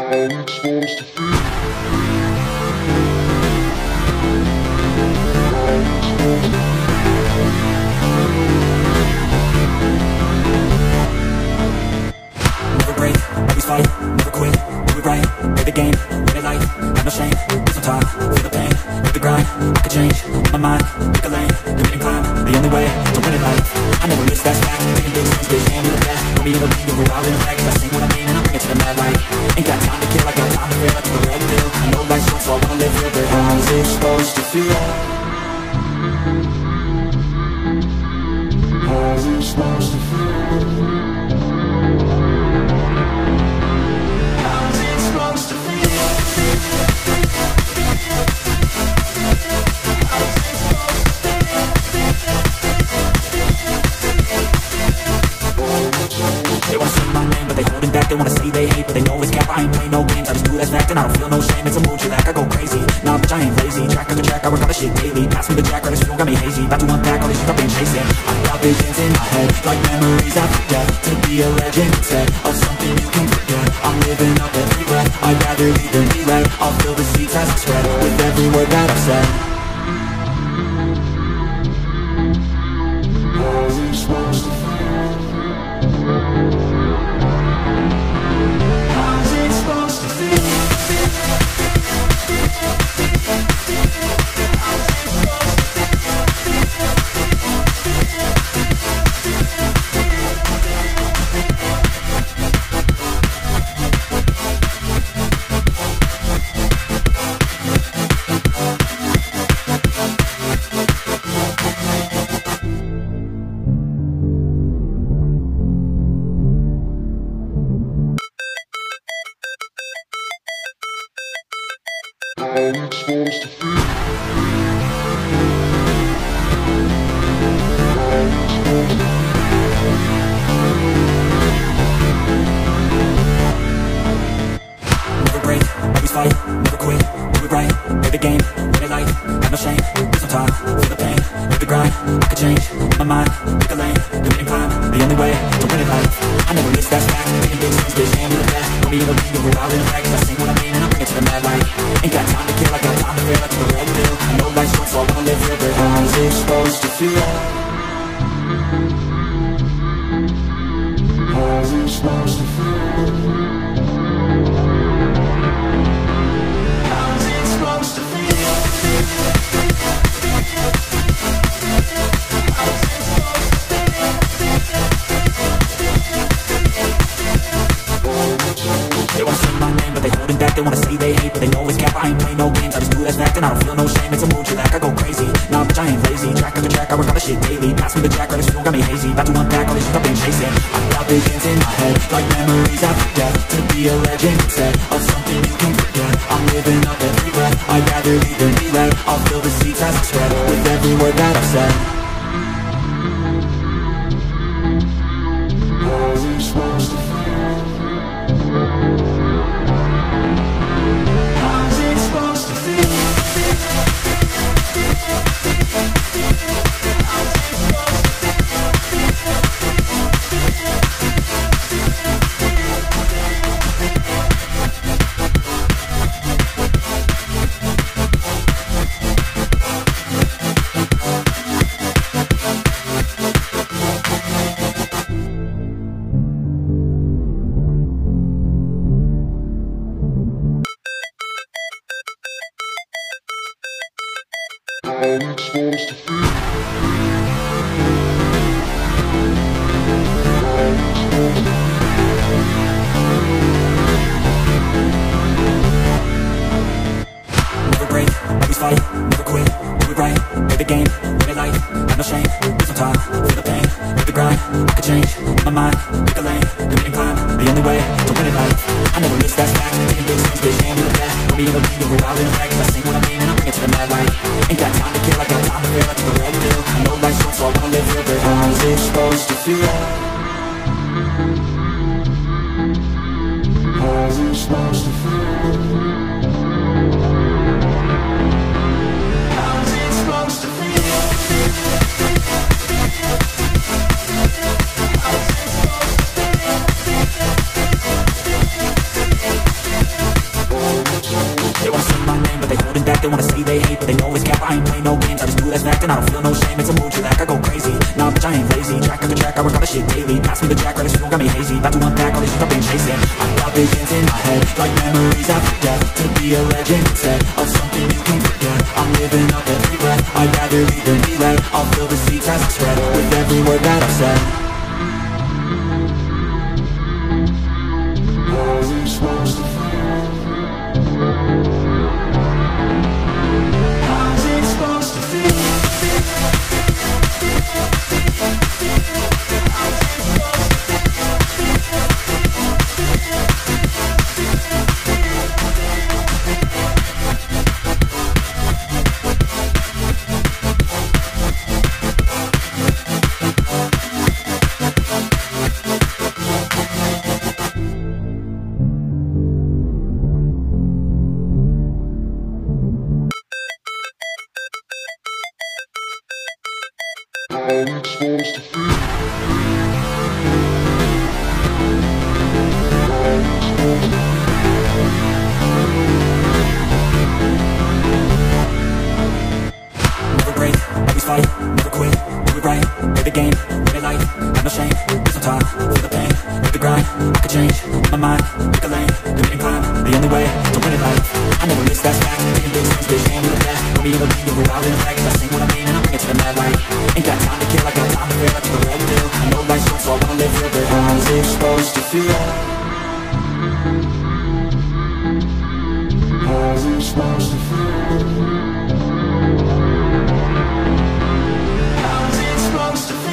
Never break, always fight, never quit, do it right, play the game, win it life, have no shame, lose some time, feel the pain, hit the grind, I could change, my mind, pick a lane, do it and climb, the only way to win it life, I never miss that fact, making big moves, bitch, hand me the best, put me in the league, go out in the back, I sing what I mean and I bring it to the mad light, ain't got time to kill, I got time to feel, I keep a red pill, I know life's short so I wanna live real, but how's it supposed to feel? How's it supposed to feel? They wanna say they hate, but they know it's cap. I ain't playing no games, I just do that's fact. And I don't feel no shame, it's a mood you lack. I go crazy, nah bitch I ain't lazy. Track after track, I work on the shit daily. Pass me the jack, or this fuel got me hazy. About to unpack all these shit I've been chasing. I got visions in my head, like memories after death. To be a legend instead of something you can forget. I'm living up every breath, I'd rather lead than be led. I'll fill the seats as I spread, with every word that I've said. How's it supposed to feel? Never break, always fight, never quit, do it right, play the game, win it life, have no shame, lose some time, feel the pain, hit the grind, I could change, my mind, pick a lane, do it and climb, the only way to win it life, I never miss that fact, making big moves, bitch, hand me the best, put me in the league, go out in the back, I sing what I mean and I bring it to the mad light, ain't got time to kill, I got time to feel, I keep a red pill, I know life's short so I wanna live real, but how's it supposed to feel? How's it supposed to feel? They wanna say my name, but they holding back. They wanna say they hate, but they know it's cap. I ain't playing no games, I just do that's fact. And I don't feel no shame, it's a mood you lack. I go crazy, nah bitch I ain't lazy. Track after track, I work on the shit daily. Pass me the jack, or this fuel got me hazy. About to unpack all this shit I've been chasing. I got visions in my head, like memories after death. To be a legend instead of something you can forget. I'm living up every breath, I'd rather lead than be led. I'll fill the seats as I spread, with every word that I've said. How's it supposed to feel? How's it supposed to feel? Never break, always fight, never quit, do it right, play the game, win it life, have no shame, lose some time, feel the pain, hit the grind, I could change, my mind, pick a lane, do it and climb, the only way to win it life, I never miss that fact, making big moves, bitch, hand me the best, put me in the league, go out in the back, I sing what I mean and I bring it to the mad light, ain't got time to kill, I got time to feel, I keep a red pill, I know life's short so I wanna live real, but how's it supposed to feel? How's it supposed to feel? They wanna say they hate, but they know it's cap. I ain't play no games, I just do that fact. And I don't feel no shame, it's a mood you lack. I go crazy, nah bitch I ain't lazy. Track after track, I work on the shit daily. Pass me the jack, right, this got me hazy. About to unpack all these shit I've been chasing. I got visions in my head, like memories after death. To be a legend instead of something you can't forget. I'm living up every breath, I'd rather lead than be led. I'll fill the seats as I spread, with every word that I've said. How's it supposed to feel? How's it supposed to feel? How it's supposed to feel. Never break, always fight, never quit, do it right, play the game, win it life, have no shame, lose on top, feel the pain, live the grind, I could change, my mind, pick a lane, commit and climb, the only way to win it life. I never miss that fact, taking big swings, bitch, hand with the best, don't be able to leave, go out in the practice, I sing what I mean and I bring it to the mad light. Ain't got time to kill, I got time to feel, I do the right deal, I know life's short so I wanna live real, but how's it supposed to feel? How's it supposed to feel? How's it supposed to feel?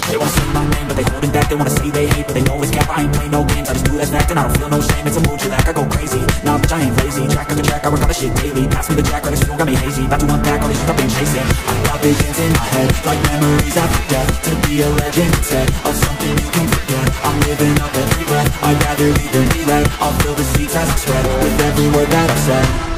They wanna say my name, but they holding back. They wanna say they hate, but they know it's cap. I ain't play no games, I just do that fact. And I don't feel no shame, it's a mood you lack. I go crazy, nah bitch I ain't lazy. Track after track, I work on the shit daily. Pass me the jack, right, this got me hazy. About to unpack all these shit I've been chasing. I got visions in my head, like memories after death. To be a legend instead of something you can't forget. I'm living up every breath, I'd rather lead than be led. I'll fill the seats as I spread, with every word that I've said.